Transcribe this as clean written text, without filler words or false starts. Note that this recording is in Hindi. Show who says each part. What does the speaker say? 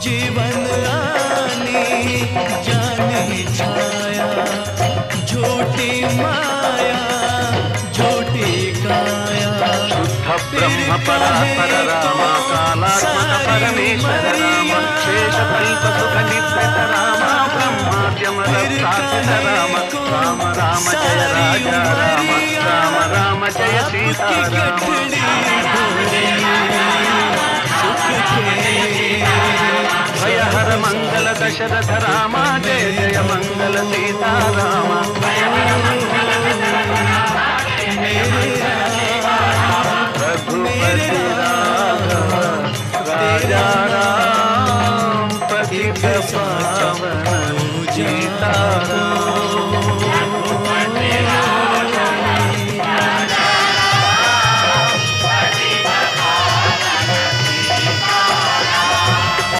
Speaker 1: जीवन आनी जानी छाया, झूठी माया झूठी काया।
Speaker 2: शुद्ध ब्रह्म परात्पर राम, कालात्मक परमेश्वर राम, शेष कल्प सुख निवृत राम, ब्रह्माद्यम रक्षासित राम। राम राम जय राजा राम, राम राम जय सीता राम। भय हर मंगल दशरथ राम, जय जय मंगल सीता राम।